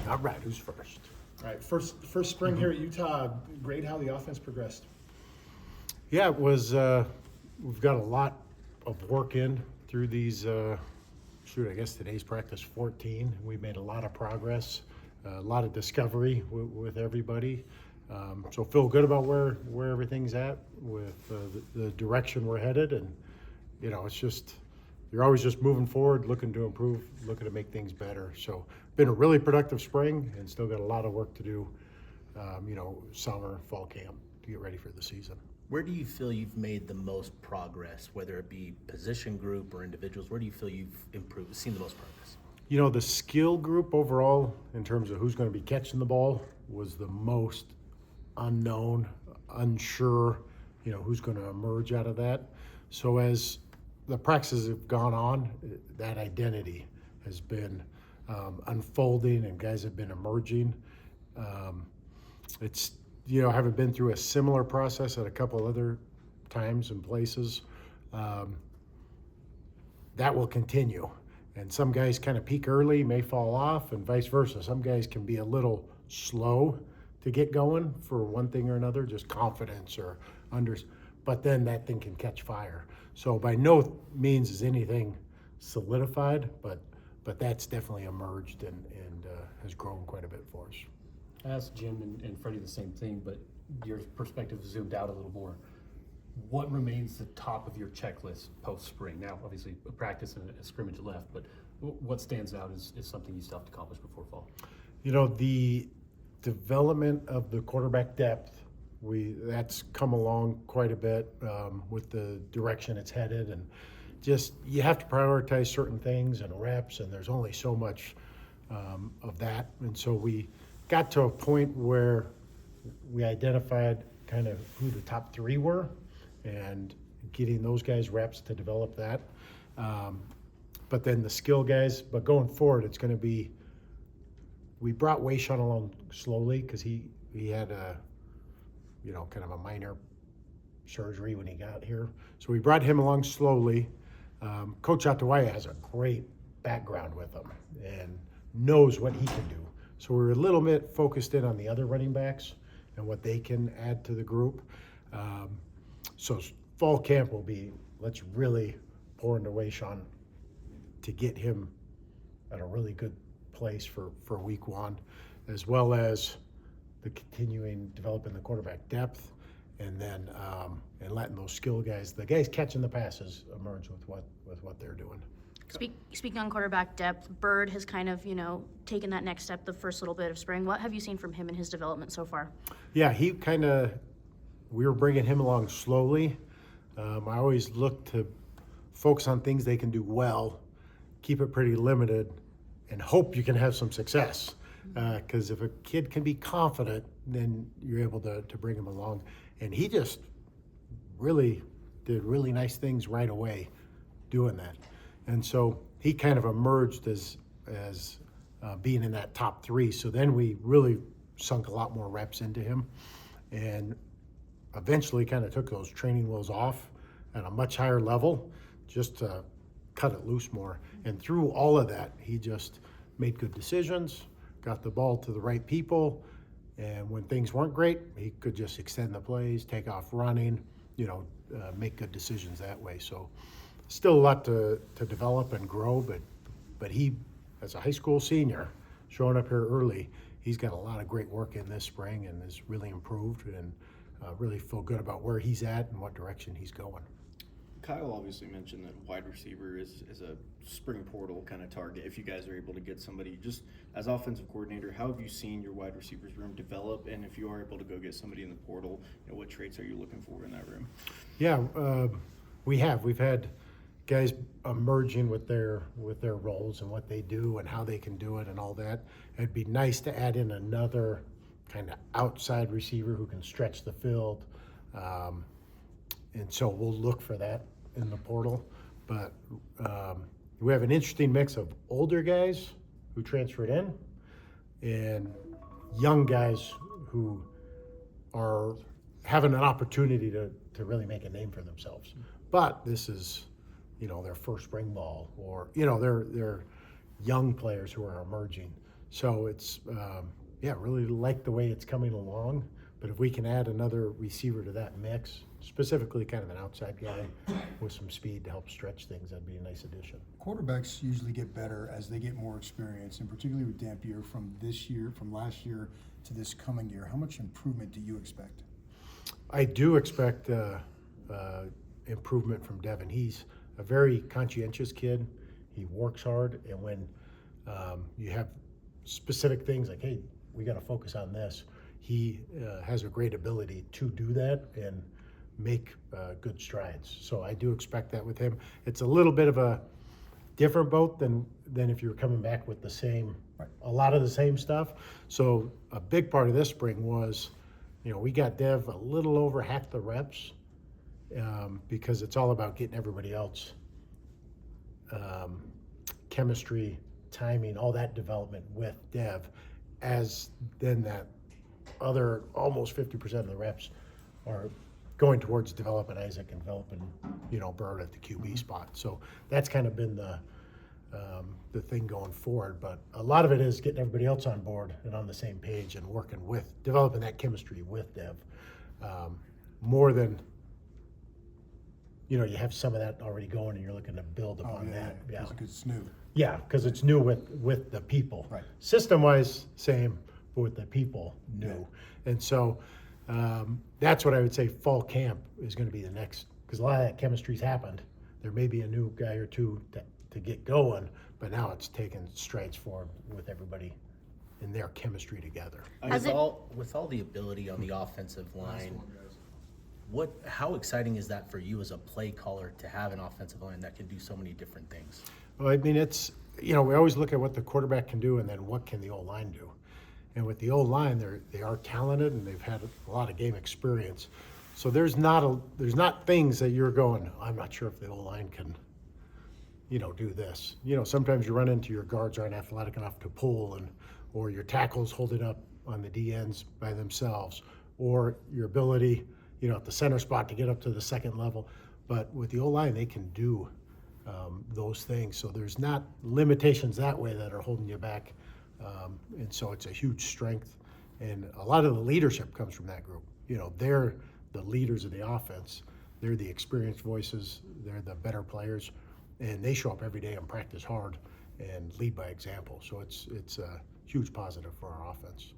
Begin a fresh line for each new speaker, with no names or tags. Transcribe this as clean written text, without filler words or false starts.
All right, who's first?
All right, first spring here at Utah. Grade how the offense progressed.
Yeah, it was. We've got a lot of work in through these. I guess today's practice 14. We made a lot of progress, a lot of discovery with everybody. So feel good about where everything's at with the direction we're headed, and it's just you're always just moving forward, looking to improve, looking to make things better. So been a really productive spring, and still got a lot of work to do. Summer, fall camp to get ready for the season.
Where do you feel you've made the most progress, whether it be position group or individuals? Where do you feel you've improved, seen the most progress?
The skill group overall, in terms of who's going to be catching the ball, was the most unknown, unsure, who's going to emerge out of that. So as the practices have gone on, that identity has been unfolding and guys have been emerging. It's having been through a similar process at a couple other times and places, that will continue. And some guys kind of peak early, may fall off, and vice versa. Some guys can be a little slow to get going for one thing or another, just confidence or but then that thing can catch fire. So by no means is anything solidified, but that's definitely emerged and has grown quite a bit for us.
I asked Jim and Freddie the same thing, but your perspective zoomed out a little more. What remains the top of your checklist post-spring? Now, obviously, a practice and a scrimmage left, but what stands out is something you still have to accomplish before fall?
The development of the quarterback depth, that's come along quite a bit with the direction it's headed, and just you have to prioritize certain things and reps, and there's only so much of that. And so we got to a point where we identified kind of who the top three were and getting those guys reps to develop that. But then the skill guys, but going forward, it's going to be, we brought Wayshawn along slowly because he had a, kind of a minor surgery when he got here. So we brought him along slowly. Coach Atawaya has a great background with him and knows what he can do. So we're a little bit focused in on the other running backs and what they can add to the group. So fall camp will be, let's really pour into Wayshawn to get him at a really good place for week one, as well as the continuing developing the quarterback depth, and then and letting those skill guys, the guys catching the passes, emerge with what they're doing.
Speaking on quarterback depth, Bird has kind of, taken that next step the first little bit of spring. What have you seen from him in his development so far?
Yeah, we were bringing him along slowly. I always look to focus on things they can do well, keep it pretty limited, and hope you can have some success. Because if a kid can be confident, then you're able to bring him along. And he just really did really nice things right away doing that. And so he kind of emerged as being in that top three. So then we really sunk a lot more reps into him and eventually kind of took those training wheels off at a much higher level just to cut it loose more. And through all of that, he just made good decisions, got the ball to the right people, and when things weren't great, he could just extend the plays, take off running, make good decisions that way. So still a lot to develop and grow, but he, as a high school senior, showing up here early, he's got a lot of great work in this spring and has really improved, and really feel good about where he's at and what direction he's going.
Kyle obviously mentioned that wide receiver is a spring portal kind of target. If you guys are able to get somebody, just as offensive coordinator, how have you seen your wide receivers room develop? And if you are able to go get somebody in the portal, what traits are you looking for in that room?
Yeah, we've had guys emerging with their roles and what they do and how they can do it and all that. It'd be nice to add in another kind of outside receiver who can stretch the field. And so we'll look for that in the portal. But we have an interesting mix of older guys who transferred in and young guys who are having an opportunity to really make a name for themselves. But this is, their first spring ball, or, they're young players who are emerging. So it's, yeah, really like the way it's coming along. But if we can add another receiver to that mix, specifically kind of an outside guy with some speed to help stretch things, that'd be a nice addition.
Quarterbacks usually get better as they get more experience, and particularly with Dampier from last year to this coming year. How much improvement do you expect?
I do expect improvement from Devin. He's a very conscientious kid. He works hard, and when you have specific things like, hey, we got to focus on this, he has a great ability to do that and make good strides. So I do expect that with him. It's a little bit of a different boat than if you're coming back with the same, a lot of the same stuff. So a big part of this spring was, we got Dev a little over half the reps because it's all about getting everybody else chemistry, timing, all that development with Dev, as then that other almost 50% of the reps are going towards developing Isaac and developing, Bird at the QB spot. So that's kind of been the thing going forward. But a lot of it is getting everybody else on board and on the same page and working with, developing that chemistry with Dev. More than, you have some of that already going and you're looking to build upon that. Yeah.
Because it's new.
Yeah, because it's new with the people.
Right.
System-wise, same, but with the people, new. And so that's what I would say fall camp is going to be the next, because a lot of that chemistry's happened. There may be a new guy or two to get going, but now it's taking strides forward with everybody in their chemistry together.
Has
With all the ability on the offensive line, how exciting is that for you as a play caller to have an offensive line that can do so many different things?
Well, I mean, it's, we always look at what the quarterback can do and then what can the O-line do. And with the O-line, they are talented and they've had a lot of game experience. So there's not things that you're going, I'm not sure if the O-line can, do this. Sometimes you run into your guards aren't athletic enough to pull, or your tackles holding up on the D ends by themselves, or your ability, at the center spot to get up to the second level. But with the O-line, they can do those things. So there's not limitations that way that are holding you back. And so it's a huge strength. And a lot of the leadership comes from that group. They're the leaders of the offense. They're the experienced voices. They're the better players. And they show up every day and practice hard and lead by example. So it's a huge positive for our offense.